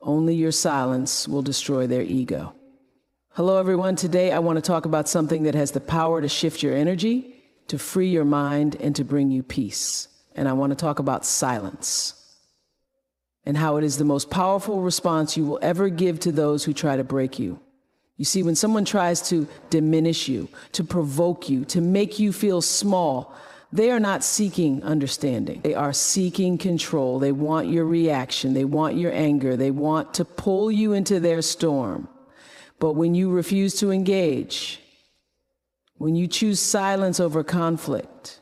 Only your silence will destroy their ego. Hello, everyone. Today, I want to talk about something that has the power to shift your energy, to free your mind, and to bring you peace. And I want to talk about silence and how it is the most powerful response you will ever give to those who try to break you. You see, when someone tries to diminish you, to provoke you, to make you feel small, they are not seeking understanding. They are seeking control. They want your reaction. They want your anger. They want to pull you into their storm. But when you refuse to engage, when you choose silence over conflict,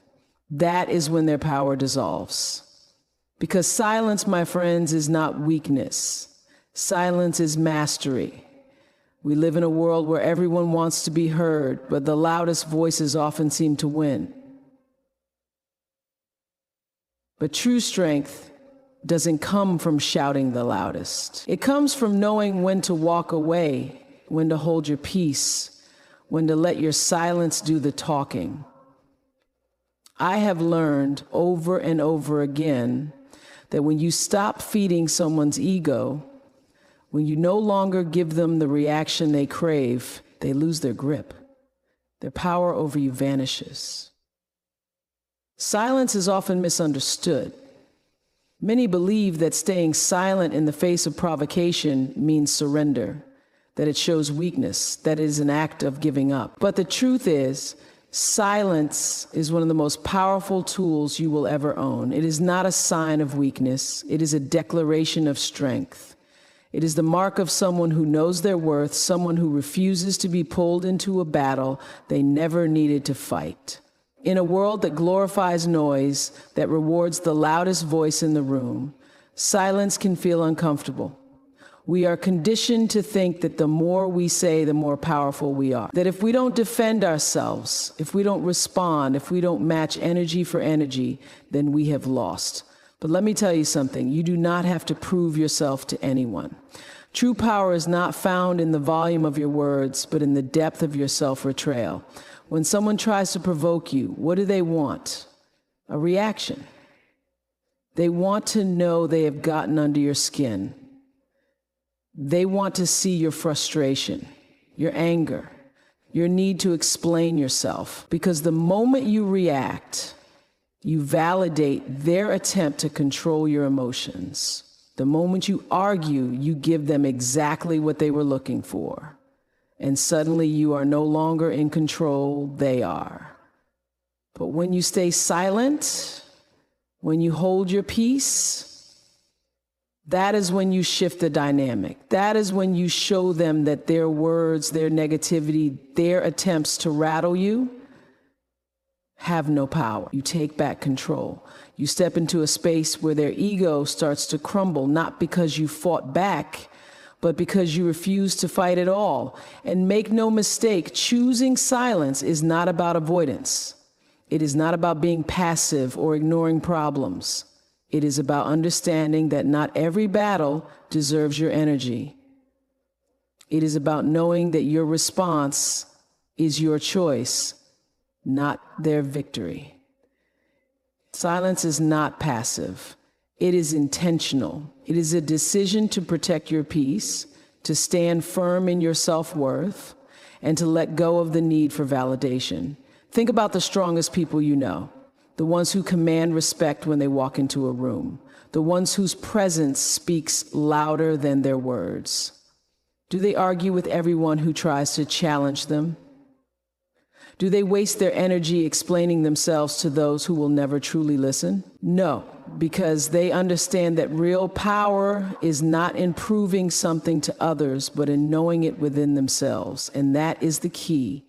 that is when their power dissolves. Because silence, my friends, is not weakness. Silence is mastery. We live in a world where everyone wants to be heard, but the loudest voices often seem to win. But true strength doesn't come from shouting the loudest. It comes from knowing when to walk away, when to hold your peace, when to let your silence do the talking. I have learned over and over again that when you stop feeding someone's ego, when you no longer give them the reaction they crave, they lose their grip. Their power over you vanishes. Silence is often misunderstood. Many believe that staying silent in the face of provocation means surrender, that it shows weakness, that it is an act of giving up. But the truth is, silence is one of the most powerful tools you will ever own. It is not a sign of weakness. It is a declaration of strength. It is the mark of someone who knows their worth, someone who refuses to be pulled into a battle they never needed to fight. In a world that glorifies noise, that rewards the loudest voice in the room, silence can feel uncomfortable. We are conditioned to think that the more we say, the more powerful we are. That if we don't defend ourselves, if we don't respond, if we don't match energy for energy, then we have lost. But let me tell you something. You do not have to prove yourself to anyone. True power is not found in the volume of your words, but in the depth of your self-betrayal. When someone tries to provoke you, what do they want? A reaction. They want to know they have gotten under your skin. They want to see your frustration, your anger, your need to explain yourself. Because the moment you react, you validate their attempt to control your emotions. The moment you argue, you give them exactly what they were looking for. And suddenly you are no longer in control, they are. But when you stay silent, when you hold your peace, that is when you shift the dynamic. That is when you show them that their words, their negativity, their attempts to rattle you have no power. You take back control. You step into a space where their ego starts to crumble, not because you fought back, but because you refuse to fight at all. And make no mistake, choosing silence is not about avoidance. It is not about being passive or ignoring problems. It is about understanding that not every battle deserves your energy. It is about knowing that your response is your choice, not their victory. Silence is not passive. It is intentional. It is a decision to protect your peace, to stand firm in your self-worth, and to let go of the need for validation. Think about the strongest people you know. The ones who command respect when they walk into a room, the ones whose presence speaks louder than their words. Do they argue with everyone who tries to challenge them? Do they waste their energy explaining themselves to those who will never truly listen? No, because they understand that real power is not in proving something to others, but in knowing it within themselves. And that is the key.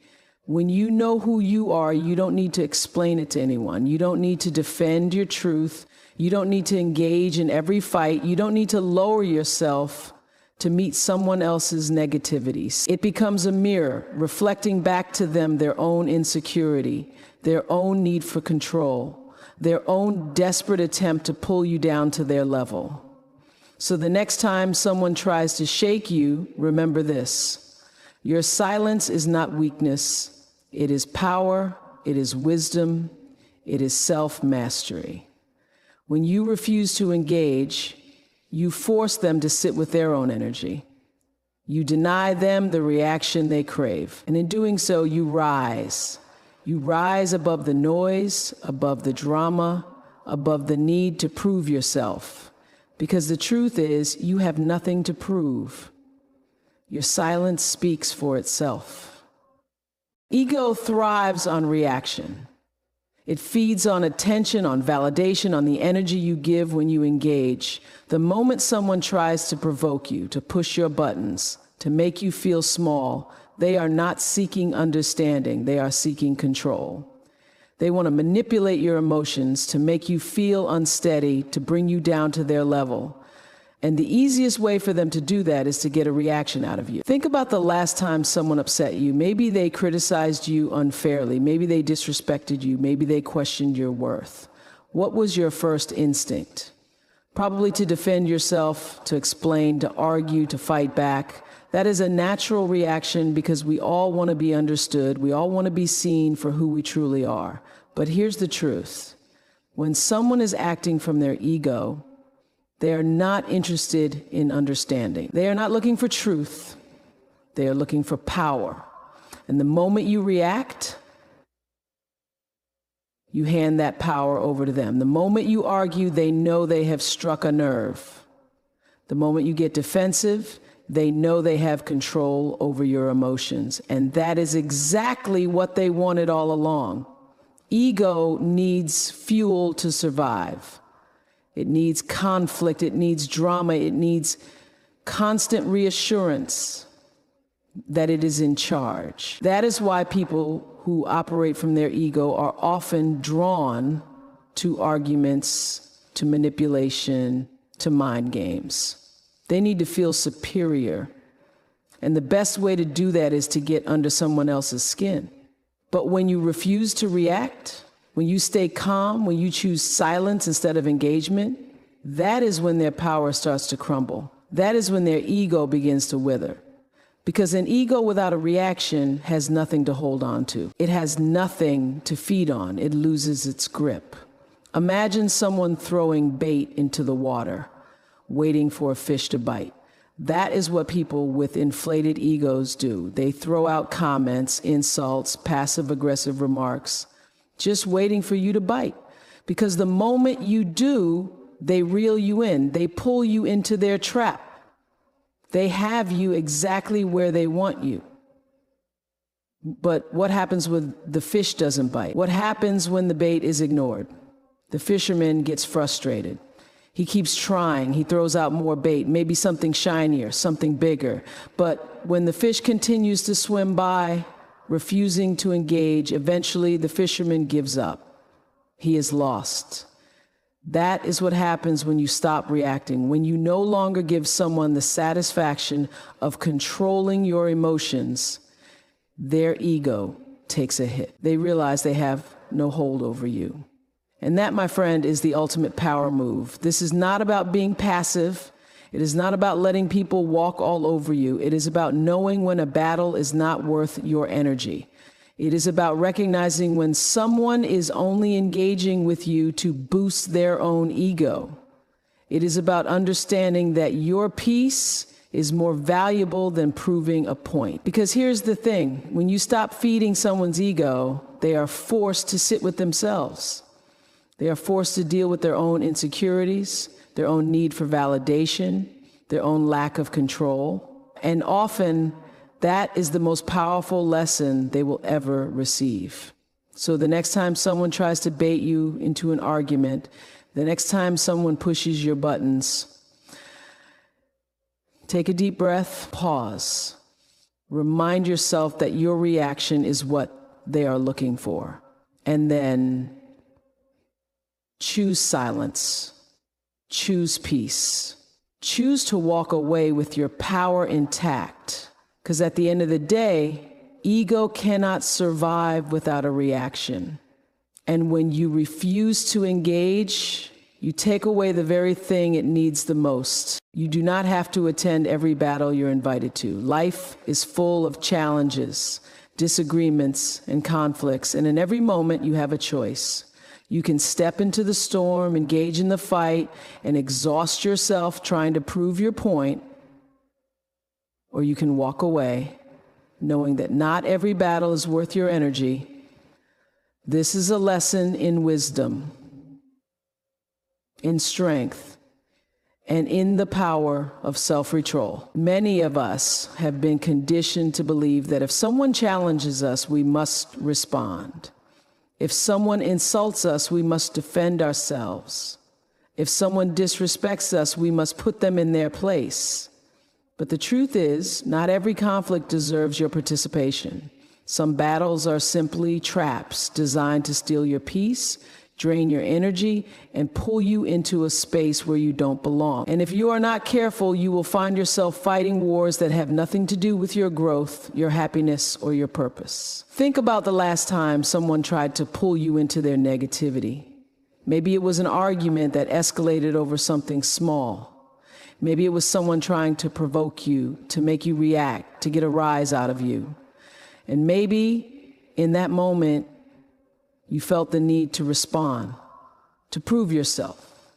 When you know who you are, you don't need to explain it to anyone. You don't need to defend your truth. You don't need to engage in every fight. You don't need to lower yourself to meet someone else's negativities. It becomes a mirror, reflecting back to them their own insecurity, their own need for control, their own desperate attempt to pull you down to their level. So the next time someone tries to shake you, remember this: your silence is not weakness. It is power, it is wisdom, it is self-mastery. When you refuse to engage, You force them to sit with their own energy. You deny them the reaction they crave. And in doing so, you rise. You rise above the noise, above the drama, above the need to prove yourself. Because the truth is, you have nothing to prove. Your silence speaks for itself. Ego thrives on reaction. It feeds on attention, on validation, on the energy you give when you engage. The moment someone tries to provoke you, to push your buttons, to make you feel small, they are not seeking understanding, they are seeking control. They want to manipulate your emotions to make you feel unsteady, to bring you down to their level. And the easiest way for them to do that is to get a reaction out of you. Think about the last time someone upset you. Maybe they criticized you unfairly. Maybe they disrespected you. Maybe they questioned your worth. What was your first instinct? Probably to defend yourself, to explain, to argue, to fight back. That is a natural reaction because we all want to be understood. We all want to be seen for who we truly are. But here's the truth. When someone is acting from their ego, they are not interested in understanding. They are not looking for truth. They are looking for power. And the moment you react, you hand that power over to them. The moment you argue, they know they have struck a nerve. The moment you get defensive, they know they have control over your emotions. And that is exactly what they wanted all along. Ego needs fuel to survive. It needs conflict, it needs drama, it needs constant reassurance that it is in charge. That is why people who operate from their ego are often drawn to arguments, to manipulation, to mind games. They need to feel superior. And the best way to do that is to get under someone else's skin. But when you refuse to react, when you stay calm, when you choose silence instead of engagement, that is when their power starts to crumble. That is when their ego begins to wither. Because an ego without a reaction has nothing to hold on to. It has nothing to feed on. It loses its grip. Imagine someone throwing bait into the water, waiting for a fish to bite. That is what people with inflated egos do. They throw out comments, insults, passive-aggressive remarks, just waiting for you to bite. Because the moment you do, they reel you in. They pull you into their trap. They have you exactly where they want you. But what happens when the fish doesn't bite? What happens when the bait is ignored? The fisherman gets frustrated. He keeps trying. He throws out more bait, maybe something shinier, something bigger. But when the fish continues to swim by, refusing to engage, eventually the fisherman gives up. He is lost. That is what happens when you stop reacting, when you no longer give someone the satisfaction of controlling your emotions. Their ego takes a hit. They realize they have no hold over you. And that, my friend, is the ultimate power move. This is not about being passive. It is not about letting people walk all over you. It is about knowing when a battle is not worth your energy. It is about recognizing when someone is only engaging with you to boost their own ego. It is about understanding that your peace is more valuable than proving a point. Because here's the thing, when you stop feeding someone's ego, they are forced to sit with themselves. They are forced to deal with their own insecurities, their own need for validation, their own lack of control. And often, that is the most powerful lesson they will ever receive. So the next time someone tries to bait you into an argument, the next time someone pushes your buttons, take a deep breath, pause. Remind yourself that your reaction is what they are looking for. And then choose silence. Choose peace. Choose to walk away with your power intact. Because at the end of the day, ego cannot survive without a reaction. And when you refuse to engage, you take away the very thing it needs the most. You do not have to attend every battle you're invited to. Life is full of challenges, disagreements, and conflicts. And in every moment, you have a choice. You can step into the storm, engage in the fight, and exhaust yourself trying to prove your point, or you can walk away knowing that not every battle is worth your energy. This is a lesson in wisdom, in strength, and in the power of self-control. Many of us have been conditioned to believe that if someone challenges us, we must respond. If someone insults us, we must defend ourselves. If someone disrespects us, we must put them in their place. But the truth is, not every conflict deserves your participation. Some battles are simply traps designed to steal your peace, drain your energy, and pull you into a space where you don't belong. And if you are not careful, you will find yourself fighting wars that have nothing to do with your growth, your happiness, or your purpose. Think about the last time someone tried to pull you into their negativity. Maybe it was an argument that escalated over something small. Maybe it was someone trying to provoke you, to make you react, to get a rise out of you. And maybe in that moment, you felt the need to respond, to prove yourself,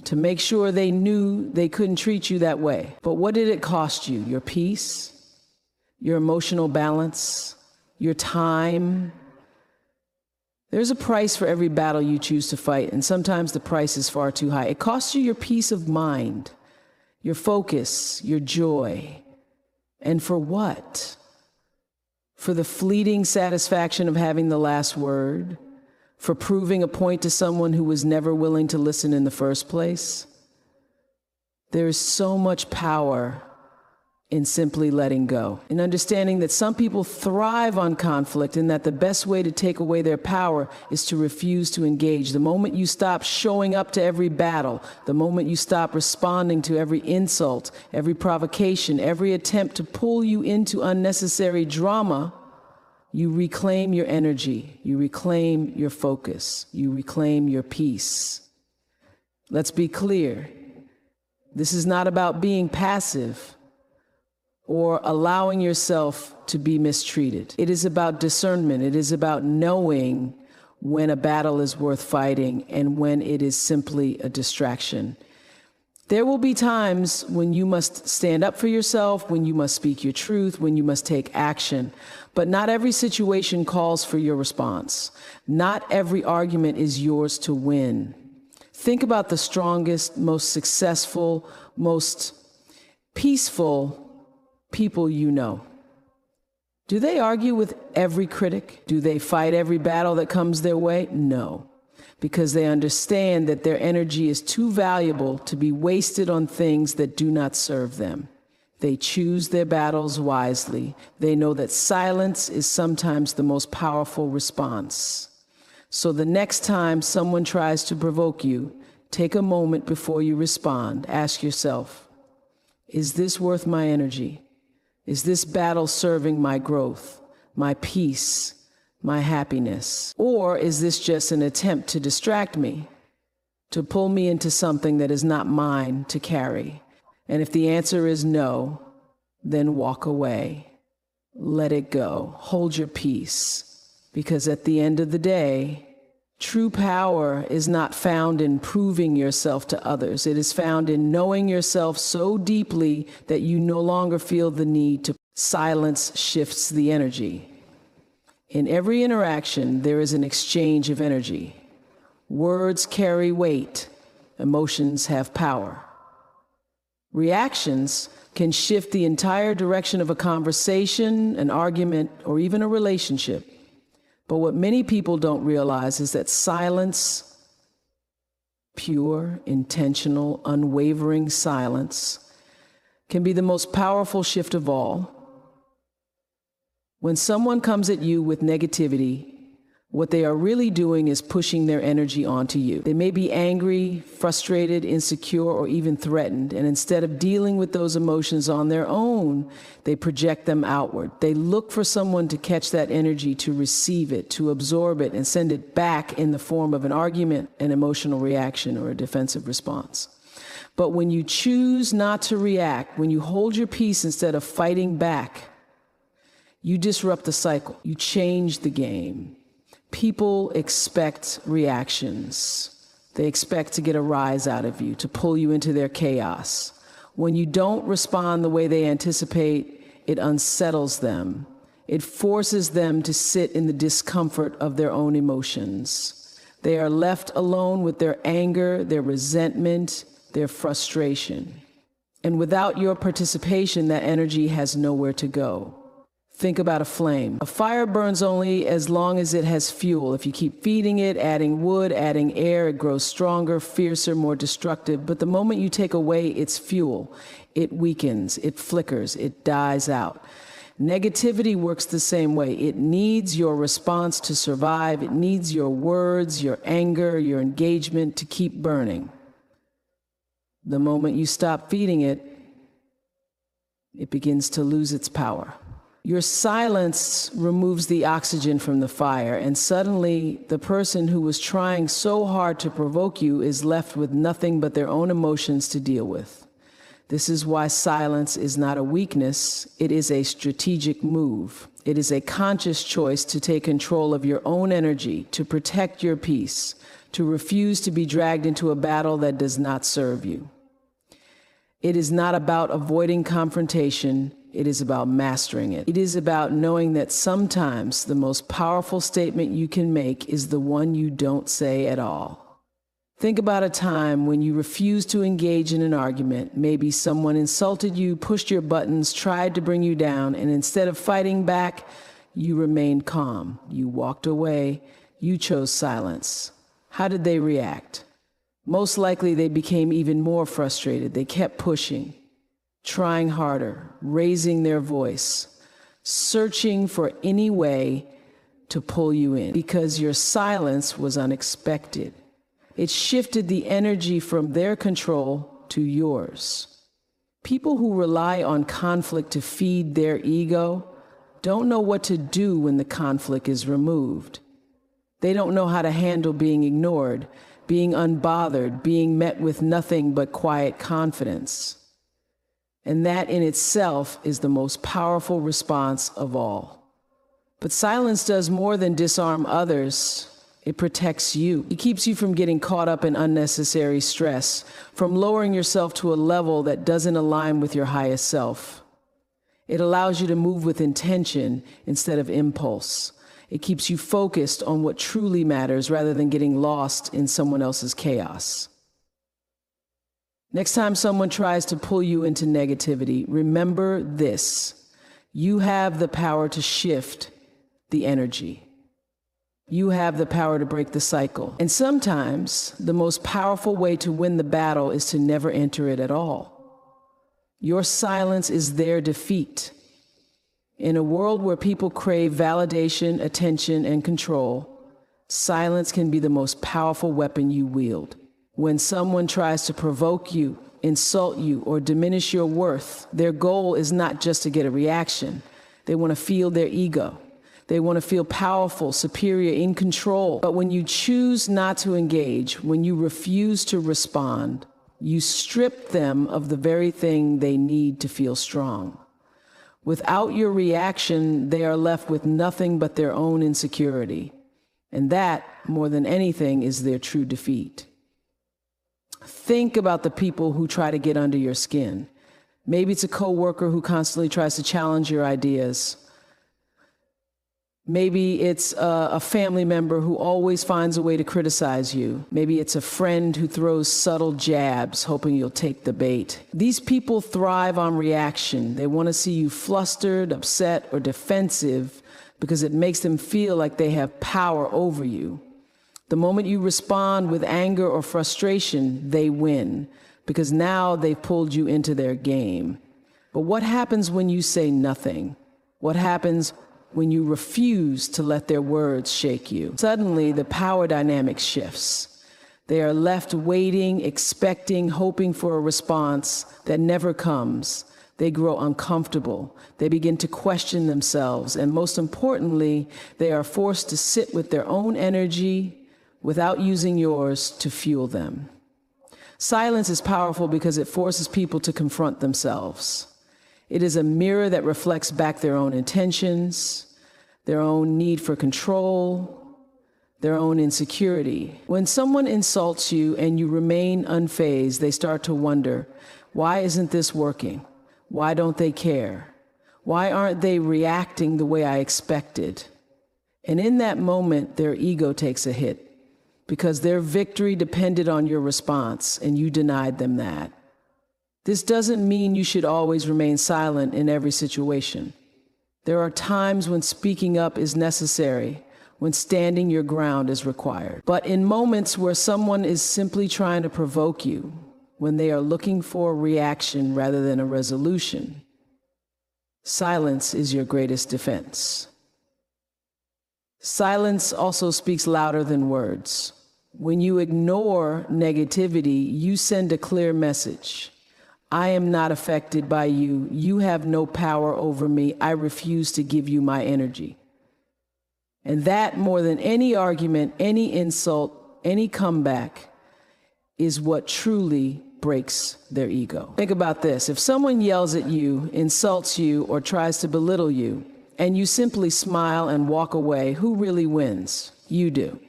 to make sure they knew they couldn't treat you that way. But what did it cost you? Your peace, your emotional balance, your time? There's a price for every battle you choose to fight, and sometimes the price is far too high. It costs you your peace of mind, your focus, your joy. And for what? For the fleeting satisfaction of having the last word? For proving a point to someone who was never willing to listen in the first place? There is so much power in simply letting go, in understanding that some people thrive on conflict and that the best way to take away their power is to refuse to engage. The moment you stop showing up to every battle, the moment you stop responding to every insult, every provocation, every attempt to pull you into unnecessary drama, you reclaim your energy, you reclaim your focus, you reclaim your peace. Let's be clear. This is not about being passive or allowing yourself to be mistreated. It is about discernment. It is about knowing when a battle is worth fighting and when it is simply a distraction. There will be times when you must stand up for yourself, when you must speak your truth, when you must take action. But not every situation calls for your response. Not every argument is yours to win. Think about the strongest, most successful, most peaceful people you know. Do they argue with every critic? Do they fight every battle that comes their way? No, because they understand that their energy is too valuable to be wasted on things that do not serve them. They choose their battles wisely. They know that silence is sometimes the most powerful response. So the next time someone tries to provoke you, take a moment before you respond. Ask yourself, is this worth my energy? Is this battle serving my growth, my peace, my happiness? Or is this just an attempt to distract me, to pull me into something that is not mine to carry? And if the answer is no, then walk away. Let it go. Hold your peace. Because at the end of the day, true power is not found in proving yourself to others. It is found in knowing yourself so deeply that you no longer feel the need to. Silence shifts the energy. In every interaction, there is an exchange of energy. Words carry weight. Emotions have power. Reactions can shift the entire direction of a conversation, an argument, or even a relationship. But what many people don't realize is that silence, pure, intentional, unwavering silence, can be the most powerful shift of all. When someone comes at you with negativity, what they are really doing is pushing their energy onto you. They may be angry, frustrated, insecure, or even threatened. And instead of dealing with those emotions on their own, they project them outward. They look for someone to catch that energy, to receive it, to absorb it, and send it back in the form of an argument, an emotional reaction, or a defensive response. But when you choose not to react, when you hold your peace instead of fighting back, you disrupt the cycle. You change the game. People expect reactions. They expect to get a rise out of you, to pull you into their chaos. When you don't respond the way they anticipate, it unsettles them. It forces them to sit in the discomfort of their own emotions. They are left alone with their anger, their resentment, their frustration. And without your participation, that energy has nowhere to go. Think about a flame. A fire burns only as long as it has fuel. If you keep feeding it, adding wood, adding air, it grows stronger, fiercer, more destructive. But the moment you take away its fuel, it weakens, it flickers, it dies out. Negativity works the same way. It needs your response to survive. It needs your words, your anger, your engagement to keep burning. The moment you stop feeding it, it begins to lose its power. Your silence removes the oxygen from the fire, and suddenly the person who was trying so hard to provoke you is left with nothing but their own emotions to deal with. This is why silence is not a weakness, it is a strategic move. It is a conscious choice to take control of your own energy, to protect your peace, to refuse to be dragged into a battle that does not serve you. It is not about avoiding confrontation. It is about mastering it. It is about knowing that sometimes the most powerful statement you can make is the one you don't say at all. Think about a time when you refused to engage in an argument. Maybe someone insulted you, pushed your buttons, tried to bring you down, and instead of fighting back, you remained calm. You walked away. You chose silence. How did they react? Most likely they became even more frustrated. They kept pushing, trying harder, raising their voice, searching for any way to pull you in, because your silence was unexpected. It shifted the energy from their control to yours. People who rely on conflict to feed their ego don't know what to do when the conflict is removed. They don't know how to handle being ignored, being unbothered, being met with nothing but quiet confidence. And that in itself is the most powerful response of all. But silence does more than disarm others. It protects you. It keeps you from getting caught up in unnecessary stress, from lowering yourself to a level that doesn't align with your highest self. It allows you to move with intention instead of impulse. It keeps you focused on what truly matters rather than getting lost in someone else's chaos. Next time someone tries to pull you into negativity, remember this: you have the power to shift the energy. You have the power to break the cycle. And sometimes the most powerful way to win the battle is to never enter it at all. Your silence is their defeat. In a world where people crave validation, attention, and control, silence can be the most powerful weapon you wield. When someone tries to provoke you, insult you, or diminish your worth, their goal is not just to get a reaction. They want to feel their ego. They want to feel powerful, superior, in control. But when you choose not to engage, when you refuse to respond, you strip them of the very thing they need to feel strong. Without your reaction, they are left with nothing but their own insecurity. And that, more than anything, is their true defeat. Think about the people who try to get under your skin. Maybe it's a coworker who constantly tries to challenge your ideas. Maybe it's a family member who always finds a way to criticize you. Maybe it's a friend who throws subtle jabs, hoping you'll take the bait. These people thrive on reaction. They want to see you flustered, upset, or defensive because it makes them feel like they have power over you. The moment you respond with anger or frustration, they win, because now they've pulled you into their game. But what happens when you say nothing? What happens when you refuse to let their words shake you? Suddenly, the power dynamic shifts. They are left waiting, expecting, hoping for a response that never comes. They grow uncomfortable. They begin to question themselves. And most importantly, they are forced to sit with their own energy without using yours to fuel them. Silence is powerful because it forces people to confront themselves. It is a mirror that reflects back their own intentions, their own need for control, their own insecurity. When someone insults you and you remain unfazed, they start to wonder, why isn't this working? Why don't they care? Why aren't they reacting the way I expected? And in that moment, their ego takes a hit because their victory depended on your response and you denied them that. This doesn't mean you should always remain silent in every situation. There are times when speaking up is necessary, when standing your ground is required. But in moments where someone is simply trying to provoke you, when they are looking for a reaction rather than a resolution, silence is your greatest defense. Silence also speaks louder than words. When you ignore negativity, you send a clear message. I am not affected by you. You have no power over me. I refuse to give you my energy. And that, more than any argument, any insult, any comeback, is what truly breaks their ego. Think about this. If someone yells at you, insults you, or tries to belittle you, and you simply smile and walk away, who really wins? You do.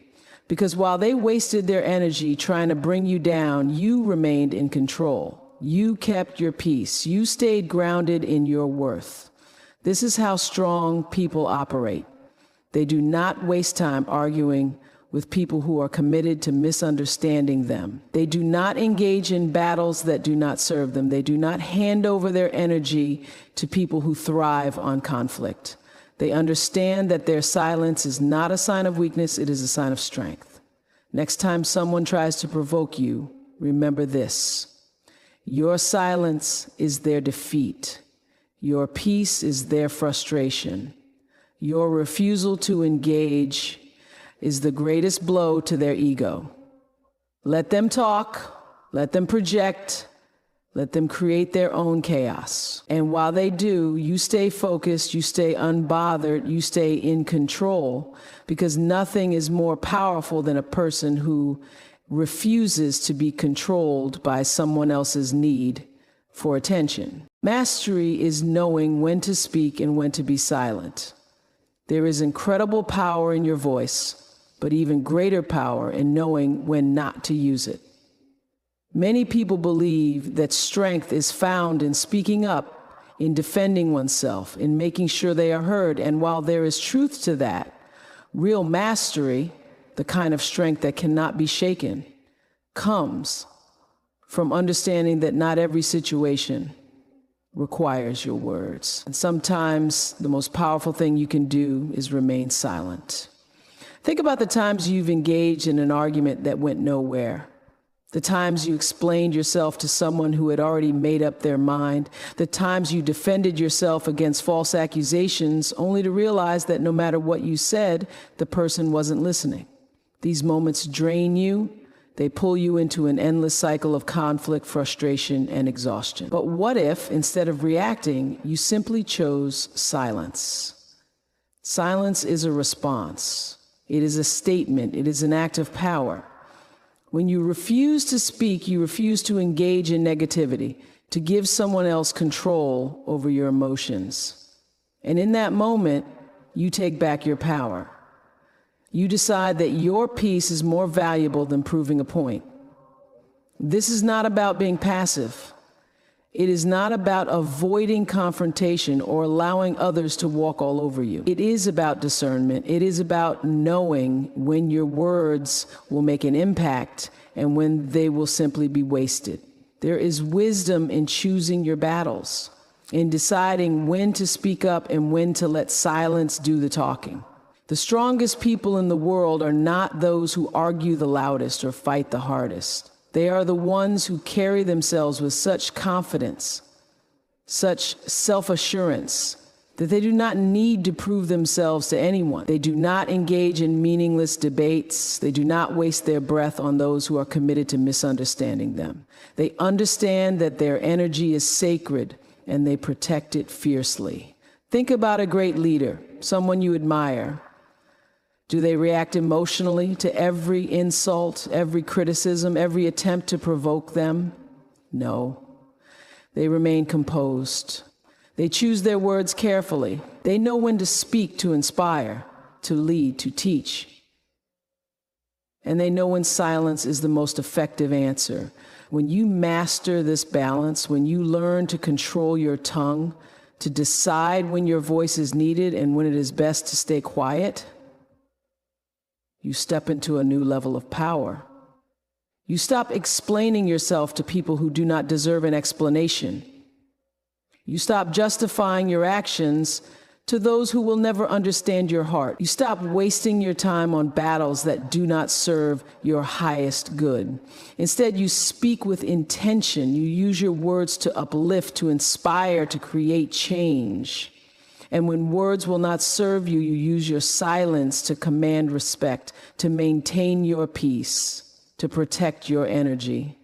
Because while they wasted their energy trying to bring you down, you remained in control. You kept your peace. You stayed grounded in your worth. This is how strong people operate. They do not waste time arguing with people who are committed to misunderstanding them. They do not engage in battles that do not serve them. They do not hand over their energy to people who thrive on conflict. They understand that their silence is not a sign of weakness, it is a sign of strength. Next time someone tries to provoke you, remember this. Your silence is their defeat. Your peace is their frustration. Your refusal to engage is the greatest blow to their ego. Let them talk, let them project, let them create their own chaos. And while they do, you stay focused, you stay unbothered, you stay in control, because nothing is more powerful than a person who refuses to be controlled by someone else's need for attention. Mastery is knowing when to speak and when to be silent. There is incredible power in your voice, but even greater power in knowing when not to use it. Many people believe that strength is found in speaking up, in defending oneself, in making sure they are heard. And while there is truth to that, real mastery, the kind of strength that cannot be shaken, comes from understanding that not every situation requires your words. And sometimes the most powerful thing you can do is remain silent. Think about the times you've engaged in an argument that went nowhere. The times you explained yourself to someone who had already made up their mind. The times you defended yourself against false accusations only to realize that no matter what you said, the person wasn't listening. These moments drain you. They pull you into an endless cycle of conflict, frustration, and exhaustion. But what if, instead of reacting, you simply chose silence? Silence is a response. It is a statement. It is an act of power. When you refuse to speak, you refuse to engage in negativity, to give someone else control over your emotions. And in that moment, you take back your power. You decide that your peace is more valuable than proving a point. This is not about being passive. It is not about avoiding confrontation or allowing others to walk all over you. It is about discernment. It is about knowing when your words will make an impact and when they will simply be wasted. There is wisdom in choosing your battles, in deciding when to speak up and when to let silence do the talking. The strongest people in the world are not those who argue the loudest or fight the hardest. They are the ones who carry themselves with such confidence, such self-assurance, that they do not need to prove themselves to anyone. They do not engage in meaningless debates. They do not waste their breath on those who are committed to misunderstanding them. They understand that their energy is sacred and they protect it fiercely. Think about a great leader, someone you admire. Do they react emotionally to every insult, every criticism, every attempt to provoke them? No. They remain composed. They choose their words carefully. They know when to speak to inspire, to lead, to teach. And they know when silence is the most effective answer. When you master this balance, when you learn to control your tongue, to decide when your voice is needed and when it is best to stay quiet, you step into a new level of power. You stop explaining yourself to people who do not deserve an explanation. You stop justifying your actions to those who will never understand your heart. You stop wasting your time on battles that do not serve your highest good. Instead, you speak with intention. You use your words to uplift, to inspire, to create change. And when words will not serve you, you use your silence to command respect, to maintain your peace, to protect your energy.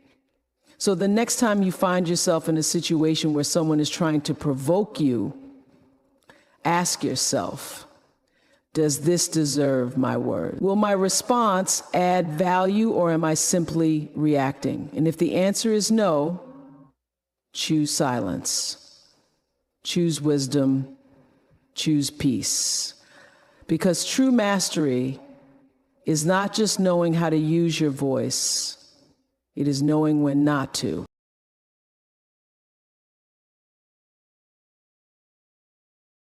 So the next time you find yourself in a situation where someone is trying to provoke you, ask yourself, does this deserve my word? Will my response add value, or am I simply reacting? And if the answer is no, choose silence, choose wisdom, choose peace. Because true mastery is not just knowing how to use your voice, it is knowing when not to.